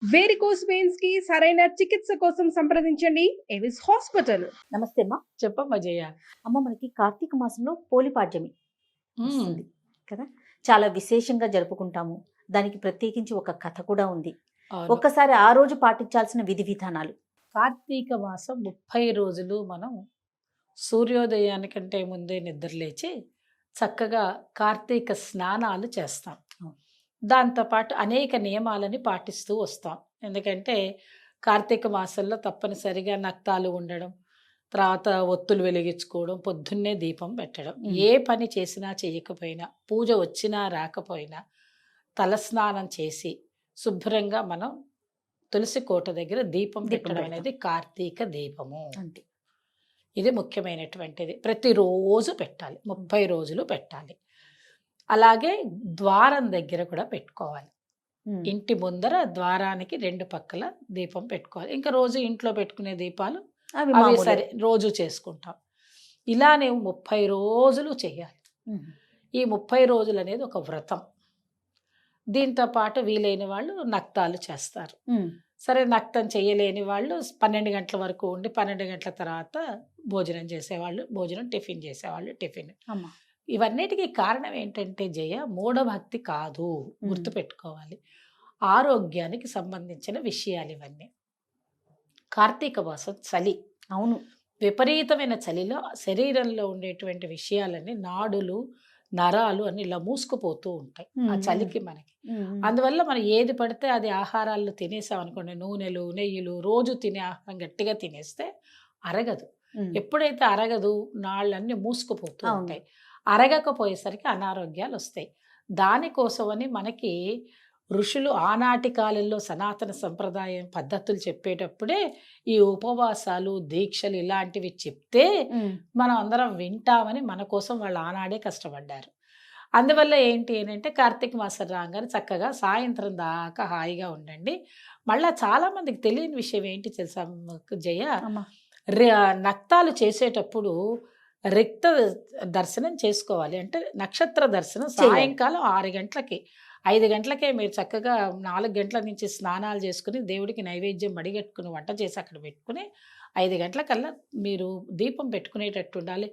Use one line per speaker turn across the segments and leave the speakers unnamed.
Varicose veins కి సరైన చికిత్స కోసం సంప్రదించండి ఎవిస్ హాస్పిటల్.
నమస్తే అమ్మా.
చెప్పమ్మా జయ.
అమ్మ, మనకి కార్తీక మాసంలో పోలిపాడ్యమి
ఉమ్,
వస్తుంది కదా. చాలా విశేషంగా జరుపుకుంటాము. దానికి ప్రత్యేకించి ఒక కథ కూడా ఉంది.
అవును.
ఒక్కసారి ఆ రోజు పాటించాల్సిన విధి విధానాలు.
కార్తీక మాసం 30 రోజులు మనం సూర్యోదయానికంటే ముందే నిద్రలేచి చక్కగా కార్తీక స్నానాలు చేస్తాం.
అవును.
దాంతోపాటు అనేక నియమాలని పాటిస్తూ వస్తాం. ఎందుకంటే కార్తీక మాసంలో తప్పనిసరిగా నక్తాలు ఉండడం, తర్వాత ఒత్తులు వెలిగించుకోవడం, పొద్దున్నే దీపం పెట్టడం, ఏ పని చేసినా చేయకపోయినా, పూజ వచ్చినా రాకపోయినా తలస్నానం చేసి శుభ్రంగా మనం తులసి కోట దగ్గర దీపం పెట్టడం
పెడతాం.
అనేది కార్తీక దీపము.
అంతే.
ఇది ముఖ్యమైనటువంటిది. ప్రతిరోజు పెట్టాలి, 30 రోజులు పెట్టాలి. అలాగే ద్వారం దగ్గర కూడా పెట్టుకోవాలి. ఇంటి ముందర ద్వారానికి 2 పక్కల దీపం పెట్టుకోవాలి. ఇంకా రోజు ఇంట్లో పెట్టుకునే దీపాలు
అవి
అవి
మామూలే.
సరే రోజు చేసుకుంటాం. ఇలానే 30 రోజులు చేయాలి. ఈ 30 రోజులు అనేది ఒక వ్రతం. దీంతో పాటు వీలైన వాళ్ళు నక్తాలు చేస్తారు. సరే, నక్తం చేయలేని వాళ్ళు 12 గంటల వరకు ఉండి 12 గంటల తర్వాత భోజనం చేసేవాళ్ళు భోజనం, టిఫిన్ చేసేవాళ్ళు టిఫిన్.
అమ్మా.
ఇవన్నిటికీ కారణం ఏంటంటే జయ, మూఢభక్తి కాదు, గుర్తుపెట్టుకోవాలి. ఆరోగ్యానికి సంబంధించిన విషయాలు ఇవన్నీ. కార్తీక మాసం చలి,
అవును.
విపరీతమైన చలిలో శరీరంలో ఉండేటువంటి విషయాలన్నీ నాడులు నరాలు అన్ని ఇలా మూసుకుపోతూ ఉంటాయి ఆ చలికి మనకి. అందువల్ల మనం ఏది పడితే అది ఆహారాల్లో తినేసాం అనుకోండి, నూనెలు నెయ్యిలు రోజు తినే ఆహారం గట్టిగా తినేస్తే అరగదు. ఎప్పుడైతే అరగదు, నాళ్ళన్నీ మూసుకుపోతూ ఉంటాయి. అరగకపోయేసరికి అనారోగ్యాలు వస్తాయి. దానికోసమని మనకి ఋషులు ఆనాటి కాలంలో సనాతన సంప్రదాయం పద్ధతులు చెప్పేటప్పుడే ఈ ఉపవాసాలు దీక్షలు ఇలాంటివి చెప్తే మనం అందరం వింటామని మన కోసం వాళ్ళు ఆనాడే కష్టపడ్డారు. అందువల్ల ఏంటి అంటే కార్తీక మాసం రాగానే చక్కగా సాయంత్రం దాకా హాయిగా ఉండండి. మళ్ళీ చాలామందికి తెలియని విషయం ఏంటి తెలుసా జయ, నక్తాలు చేసేటప్పుడు రిక్త దర్శనం చేసుకోవాలి. అంటే నక్షత్ర దర్శనం సాయంకాలం 6 గంటలకి 5 గంటలకే మీరు చక్కగా 4 గంటల నుంచి స్నానాలు చేసుకుని దేవుడికి నైవేద్యం మడిగట్టుకుని వంట చేసి అక్కడ పెట్టుకుని 5 గంటలకల్లా మీరు దీపం పెట్టుకునేటట్టు ఉండాలి.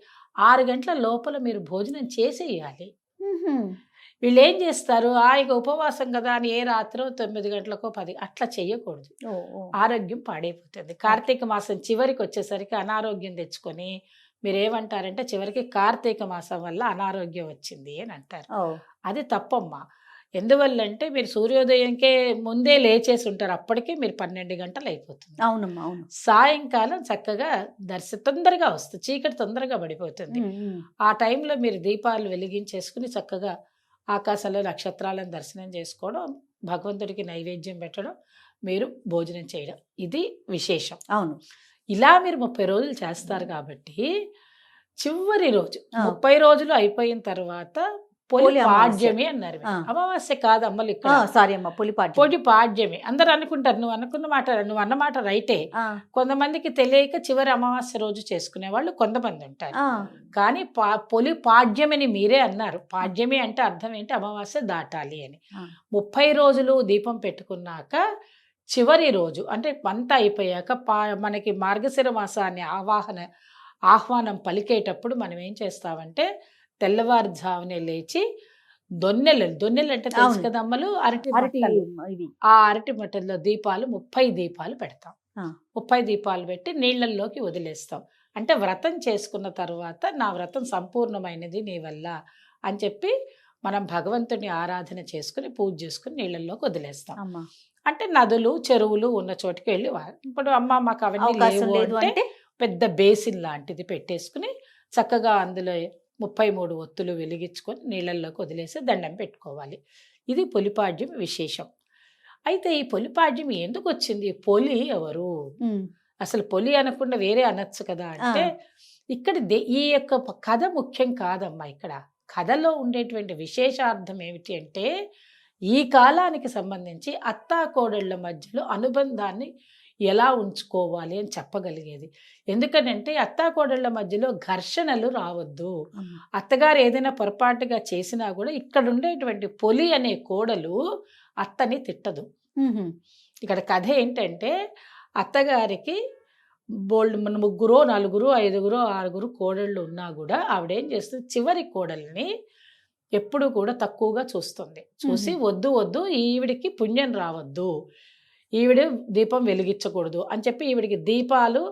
6 గంటల లోపల మీరు భోజనం చేసేయాలి. వీళ్ళు ఏం చేస్తారు, ఇక ఉపవాసం కదా అని ఏ రాత్రో 9 గంటలకో 10 అట్లా చేయకూడదు. ఆరోగ్యం పాడైపోతుంది. కార్తీక మాసం చివరికి వచ్చేసరికి అనారోగ్యం తెచ్చుకొని మీరేమంటారంటే చివరికి కార్తీక మాసం వల్ల అనారోగ్యం వచ్చింది అని అంటారు. అది తప్పమ్మా. ఎందువల్లంటే మీరు సూర్యోదయంకే ముందే లేచేసి ఉంటారు, అప్పటికే మీరు 12 గంటలు అయిపోతుంది.
అవునమ్మా, అవును.
సాయంకాలం చక్కగా తొందరగా వస్తుంది, చీకటి తొందరగా పడిపోతుంది. ఆ టైంలో మీరు దీపాలు వెలిగించేసుకుని చక్కగా ఆకాశంలో నక్షత్రాలను దర్శనం చేసుకోవడం, భగవంతుడికి నైవేద్యం పెట్టడం, మీరు భోజనం చేయడం, ఇది విశేషం.
అవును.
ఇలా మీరు 30 రోజులు చేస్తారు కాబట్టి చివరి రోజు 30 రోజులు అయిపోయిన తర్వాత పొలిపాడ్యమి అన్నారు. అమావాస్య కాదు అమ్మలు ఇక్కడ,
సారీ అమ్మ,
పొలిపాడ్యమి. అందరు అనుకుంటారు, నువ్వు అన్నమాట రైటే. కొంతమందికి తెలియక చివరి అమావాస్య రోజు చేసుకునే వాళ్ళు కొంతమంది ఉంటారు. కానీ పొలిపాడ్యమిని మీరే అన్నారు. పాడ్యమి అంటే అర్థం ఏంటి, అమావాస్య దాటాలి అని. 30 రోజులు దీపం పెట్టుకున్నాక చివరి రోజు అంటే అంతా అయిపోయాక మనకి మార్గశిర మాసాన్ని ఆహ్వానం పలికేటప్పుడు మనం ఏం చేస్తామంటే తెల్లవారుజామునే లేచి దొన్నెలు అంటే తెలుసు కదా అమ్మలు, ఆ అరటి మట్టల్లో దీపాలు 30 దీపాలు పెడతాం. 30 దీపాలు పెట్టి నీళ్ళల్లోకి వదిలేస్తాం. అంటే వ్రతం చేసుకున్న తర్వాత నా వ్రతం సంపూర్ణమైనది నీ వల్ల అని చెప్పి మనం భగవంతుని ఆరాధన చేసుకుని పూజ చేసుకుని నీళ్ళల్లోకి వదిలేస్తాం. అంటే నదులు చెరువులు ఉన్న చోటుకి వెళ్ళి, ఇప్పుడు అమ్మ మాకు అవన్నీ లేవు అంటే పెద్ద బేసిన్ లాంటిది పెట్టేసుకుని చక్కగా అందులో 33 ఒత్తులు వెలిగించుకొని నీళ్ళల్లోకి వదిలేసి దండం పెట్టుకోవాలి. ఇది పొలిపాడ్యం విశేషం. అయితే ఈ పొలిపాడ్యం ఎందుకు వచ్చింది, పొలి ఎవరు, అసలు పొలి అనకుండా వేరే అనొచ్చు కదా అంటే ఇక్కడ ఈ యొక్క కథ ముఖ్యం కాదమ్మా. ఇక్కడ కథలో ఉండేటువంటి విశేషార్థం ఏమిటి అంటే ఈ కాలానికి సంబంధించి అత్తాకోడళ్ళ మధ్యలో అనుబంధాన్ని ఎలా ఉంచుకోవాలి అని చెప్పగలిగేది. ఎందుకనంటే అత్తాకోడళ్ళ మధ్యలో ఘర్షణలు రావద్దు. అత్తగారు ఏదైనా పొరపాటుగా చేసినా కూడా ఇక్కడ ఉండేటువంటి పొలి అనే కోడలు అత్తని తిట్టదు. ఇక్కడ కథ ఏంటంటే అత్తగారికి బోల్డ్ మన 3, 4, 5, 6 కోడళ్ళు ఉన్నా కూడా ఆవిడేం చేస్తుంది, చివరి కోడల్ని ఎప్పుడు కూడా తక్కువగా చూస్తుంది. చూసి వద్దు వద్దు ఈవిడికి పుణ్యం రావద్దు, ఈవిడ దీపం వెలిగించకూడదు అని చెప్పి ఈవిడికి దీపాలు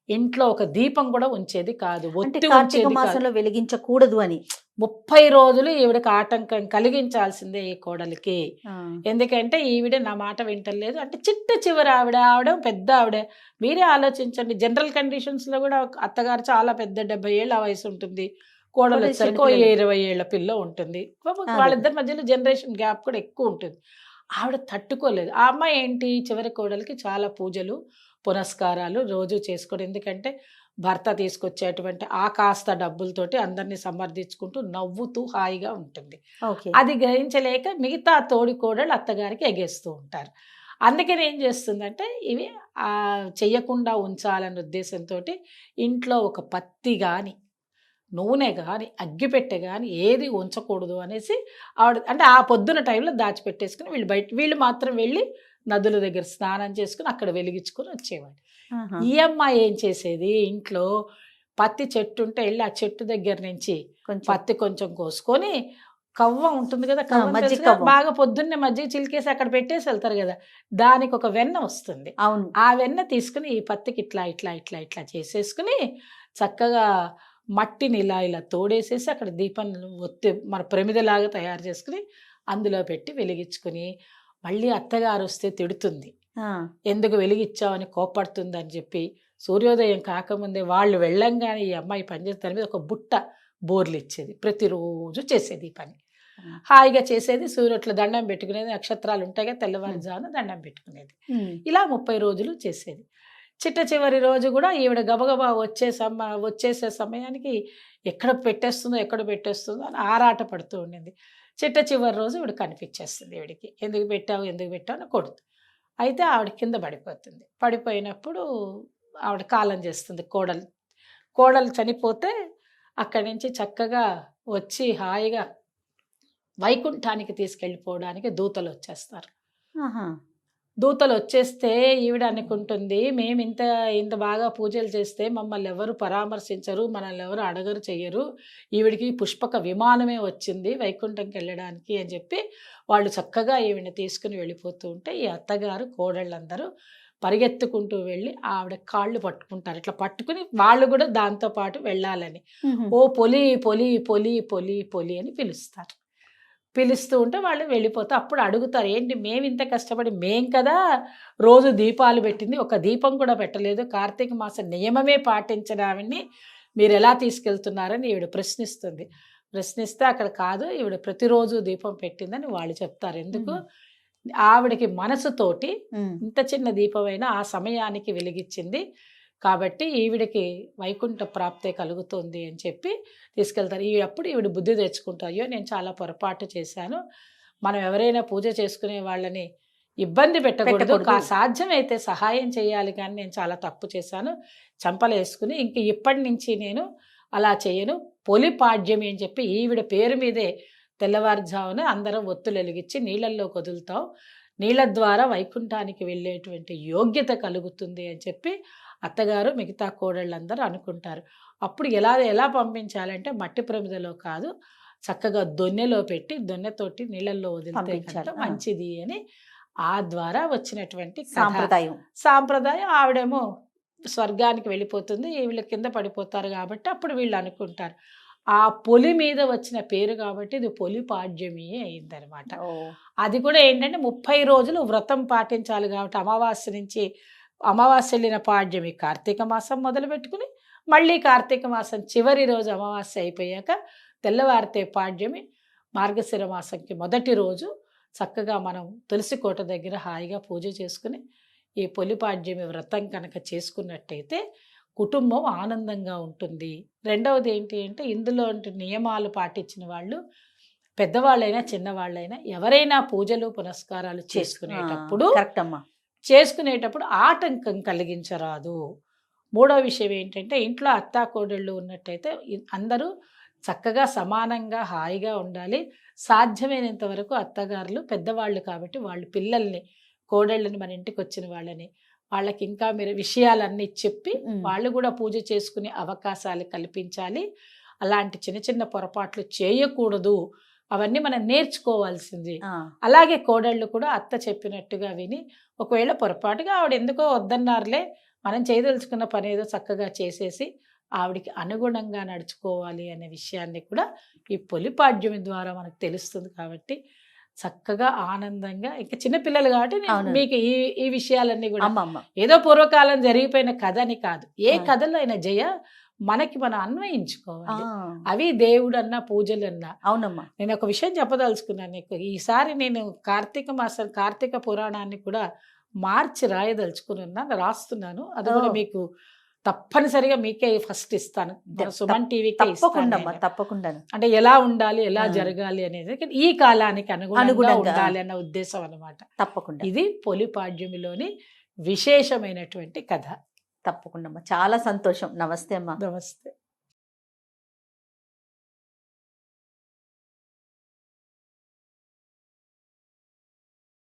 ఇంట్లో ఒక దీపం కూడా ఉంచేది కాదు,
అంటే
ఒత్తి
కార్తీక
ఉంచేది కాదు.
మాసంలో వెలిగించకూడదు అని.
30 రోజులు ఈవిడకి ఆటంకం కలిగించాల్సిందే ఈ కోడలికి.
ఆ.
ఎందుకంటే ఈవిడ నా మాట వింటలేదు అంటే చివరి ఆవిడ పెద్ద ఆవిడ. మీరే ఆలోచించండి, జనరల్ కండిషన్స్లో కూడా అత్తగారు చాలా పెద్ద 70 ఏళ్ళ వయసు ఉంటుంది, కోడలు
కోడలు
వచ్చరికి
చిన్న పిల్ల.
20 ఏళ్ల పిల్ల ఉంటుంది.
అదే.
వాళ్ళిద్దరి మధ్యలో జనరేషన్ గ్యాప్ కూడా ఎక్కువ ఉంటుంది. ఆవిడ తట్టుకోలేదు. ఆ అమ్మాయి ఏంటి, చివరి కోడలికి చాలా పూజలు పునస్కారాలు రోజు చేసుకోవడం. ఎందుకంటే భర్త తీసుకొచ్చేటువంటి ఆ కాస్త డబ్బులతోటి అందరినీ సమర్థించుకుంటూ నవ్వుతూ హాయిగా ఉంటుంది.
ఓకే.
అది గ్రహించలేక మిగతా తోడి కోడలు అత్తగారికి ఎగేస్తూ ఉంటారు. అందుకని ఏం చేస్తుందంటే ఇవి చెయ్యకుండా ఉంచాలన్న ఉద్దేశంతో ఇంట్లో ఒక పత్తి కానీ నూనె కానీ అగ్గిపెట్టె కానీ ఏది ఉంచకూడదు అనేసి ఆవిడ అంటే ఆ పొద్దున టైంలో దాచిపెట్టేసుకుని వీళ్ళు మాత్రం వెళ్ళి నదుల దగ్గర స్నానం చేసుకుని అక్కడ వెలిగించుకొని వచ్చేవాడు.
ఆహా.
ఈ అమ్మాయి ఏం చేసేది, ఇంట్లో పత్తి చెట్టు ఉంటే వెళ్ళి ఆ చెట్టు దగ్గర నుంచి
కొంచెం
పత్తి కొంచెం కోసుకొని కవ్వ ఉంటుంది కదా, కవ్వం
మజ్జిగ
తెలుసు కదా,
కవ్వం.
బాగా పొద్దున్నే మజ్జిగ చిలికేసి అక్కడ పెట్టేసి వెళ్తారు కదా, దానికి ఒక వెన్న వస్తుంది.
అవును.
ఆ వెన్న తీసుకుని ఈ పత్తికి ఇట్లా ఇట్లా ఇట్లా ఇట్లా చేసేసుకుని చక్కగా మట్టిని ఇలా తోడేసేసి అక్కడ దీపం ఒత్తి మన ప్రమిదలాగా తయారు చేసుకుని అందులో పెట్టి వెలిగించుకుని మళ్ళీ అత్తగారు వస్తే తిడుతుంది,
ఆ.
ఎందుకు వెలిగించావని కోపడుతుంది అని చెప్పి సూర్యోదయం కాకముందే వాళ్ళు వెళ్ళంగానే ఈ అమ్మాయి పనిచేసే దాని మీద ఒక బుట్ట బోర్లు ఇచ్చేది. ప్రతిరోజు చేసేది ఈ పని, హాయిగా చేసేది. సూర్యుట్ల దండం పెట్టుకునేది, నక్షత్రాలు ఉంటాయి కదా, తెల్లవారుజామున దండం పెట్టుకునేది. ఇలా 30 రోజులు చేసేది. చివరి రోజు కూడా ఈవిడ గబగబా వచ్చేసే సమయానికి ఎక్కడ పెట్టేస్తుందో అని ఆరాట పడుతూ ఉండింది. చివరి రోజు ఈవిడ కనిపించేస్తుంది. ఈవిడికి ఎందుకు పెట్టావు అని కొడుతు. అయితే ఆవిడ కింద పడిపోతుంది. పడిపోయినప్పుడు ఆవిడ కాలం చేస్తుంది. కోడలు చనిపోతే అక్కడి నుంచి చక్కగా వచ్చి హాయిగా వైకుంఠానికి తీసుకెళ్ళిపోవడానికి దూతలు వచ్చేస్తారు.
ఆహా.
దూతలు వచ్చేస్తే ఈవిడ అనుకుంటుంది, మేము ఇంత బాగా పూజలు చేస్తే మమ్మల్ని ఎవరు పరామర్శించరు, మనల్ని ఎవరు అడగరు, చెయ్యరు, ఈవిడికి పుష్పక విమానమే వచ్చింది వైకుంఠంకి వెళ్ళడానికి అని చెప్పి వాళ్ళు చక్కగా ఈవిడని తీసుకుని వెళ్ళిపోతూ ఉంటే ఈ అత్తగారు కోడళ్ళందరూ పరిగెత్తుకుంటూ వెళ్ళి ఆవిడ కాళ్ళు పట్టుకుంటారు. ఇట్లా పట్టుకుని వాళ్ళు కూడా దాంతోపాటు వెళ్ళాలని ఓ పొలి పొలి పొలి పొలి పొలి అని పిలుస్తూ ఉంటే వాళ్ళు వెళ్ళిపోతే అప్పుడు అడుగుతారు, ఏంటి మేము ఇంత కష్టపడి మేం కదా రోజు దీపాలు పెట్టింది, ఒక దీపం కూడా పెట్టలేదు, కార్తీక మాస నియమమే పాటించడాన్ని మీరు ఎలా తీసుకెళ్తున్నారని ఈవిడ ప్రశ్నిస్తే అక్కడ కాదు, ఈవిడ ప్రతిరోజు దీపం పెట్టిందని వాళ్ళు చెప్తారు. ఎందుకు, ఆవిడకి మనసుతోటి ఇంత చిన్న దీపమైనా ఆ సమయానికి వెలిగించింది కాబట్టి ఈవిడికి వైకుంఠ ప్రాప్తే కలుగుతుంది అని చెప్పి తీసుకెళ్తారు. అప్పుడు ఈవిడ బుద్ధి తెచ్చుకుంటారు, అయ్యో నేను చాలా పొరపాటు చేశాను, మనం ఎవరైనా పూజ చేసుకునే వాళ్ళని ఇబ్బంది పెట్టకూడదు, సాధ్యమైతే సహాయం చేయాలి, కానీ నేను చాలా తప్పు చేశాను, చంపలు వేసుకుని ఇంక ఇప్పటి నుంచి నేను అలా చేయను, పొలి పాడ్యమి అని చెప్పి ఈవిడ పేరు మీదే తెల్లవారుజామున అందరం ఒత్తులు వెలిగించి నీళ్ళల్లో వదులుతాం, నీళ్ళ ద్వారా వైకుంఠానికి వెళ్ళేటువంటి యోగ్యత కలుగుతుంది అని చెప్పి అత్తగారు మిగతా కోడళ్ళందరూ అనుకుంటారు. అప్పుడు ఎలా పంపించాలంటే మట్టి ప్రమిదలో కాదు, చక్కగా దొన్నెలో పెట్టి దొన్నెతోటి నీళ్ళల్లో వదిలితే కనుక మంచిది అని ఆ ద్వారా వచ్చినటువంటి సాంప్రదాయం. ఆవిడేమో స్వర్గానికి వెళ్ళిపోతుంది, వీళ్ళ కింద పడిపోతారు కాబట్టి అప్పుడు వీళ్ళు అనుకుంటారు ఆ పొలి మీద వచ్చిన పేరు కాబట్టి ఇది పొలి పాడ్యమి అయిందనమాట. అది కూడా ఏంటంటే 30 రోజులు వ్రతం పాటించాలి కాబట్టి అమావాస్య వెళ్ళిన పాడ్యమి కార్తీక మాసం మొదలు పెట్టుకుని మళ్ళీ కార్తీక మాసం చివరి రోజు అమావాస్య అయిపోయాక తెల్లవారితే పాడ్యమి, మార్గశిర మాసంకి మొదటి రోజు చక్కగా మనం తులసి కోట దగ్గర హాయిగా పూజ చేసుకుని ఈ పొలిపాడ్యమి వ్రతం కనుక చేసుకున్నట్టయితే కుటుంబం ఆనందంగా ఉంటుంది. రెండవది ఏంటి అంటే ఇందులో నియమాలు పాటించిన వాళ్ళు పెద్దవాళ్ళైనా చిన్నవాళ్ళైనా ఎవరైనా పూజలు పునస్కారాలు చేసుకునేటప్పుడు ఆటంకం కలిగించరాదు. మూడో విషయం ఏంటంటే ఇంట్లో అత్తాకోడళ్ళు ఉన్నట్టయితే అందరూ చక్కగా సమానంగా హాయిగా ఉండాలి. సాధ్యమైనంత వరకు అత్తగారులు పెద్దవాళ్ళు కాబట్టి వాళ్ళు పిల్లల్ని కోడళ్ళని మన ఇంటికి వచ్చిన వాళ్ళకి ఇంకా మీరు విషయాలన్నీ చెప్పి వాళ్ళు కూడా పూజ చేసుకునే అవకాశాలు కల్పించాలి. అలాంటి చిన్న చిన్న పొరపాట్లు చేయకూడదు, అవన్నీ మనం నేర్చుకోవాల్సింది. అలాగే కోడళ్ళు కూడా అత్త చెప్పినట్టుగా విని, ఒకవేళ పొరపాటుగా ఆవిడ ఎందుకో వద్దన్నారులే, మనం చేయదలుచుకున్న పని ఏదో చక్కగా చేసేసి ఆవిడికి అనుగుణంగా నడుచుకోవాలి అనే విషయాన్ని కూడా ఈ పొలిపాడ్యమి ద్వారా మనకు తెలుస్తుంది. కాబట్టి చక్కగా ఆనందంగా, ఇంకా చిన్నపిల్లలు కాబట్టి
అవును.
మీకు ఈ విషయాలన్నీ కూడా
అమ్మమ్మ
ఏదో పూర్వకాలం జరిగిపోయిన కథ అని కాదు, ఏ కథలో అయినా జయ మనకి మనం అన్వయించుకోవాలి. అవి దేవుడు అన్నా పూజలు అన్నా.
అవునమ్మా.
నేను ఒక విషయం చెప్పదలుచుకున్నాను నీకు. ఈసారి నేను కార్తీక పురాణాన్ని కూడా మార్చి రాయదలుచుకుని ఉన్నాను, రాస్తున్నాను. అది కూడా మీకు తప్పనిసరిగా మీకే ఫస్ట్ ఇస్తాను, సుమన్ టీవీకే
తప్పకుండా
ఇస్తాను.
తప్పకుండా.
అంటే ఎలా ఉండాలి, ఎలా జరగాలి అనేది ఈ కాలానికి అనుగుణంగా ఉండాలి అన్న ఉద్దేశం అన్నమాట.
తప్పకుండా.
ఇది పొలిపాడ్యమిలోని విశేషమైనటువంటి కథ.
తప్పకుండా. చాలా సంతోషం. నమస్తే అమ్మా.
నమస్తే.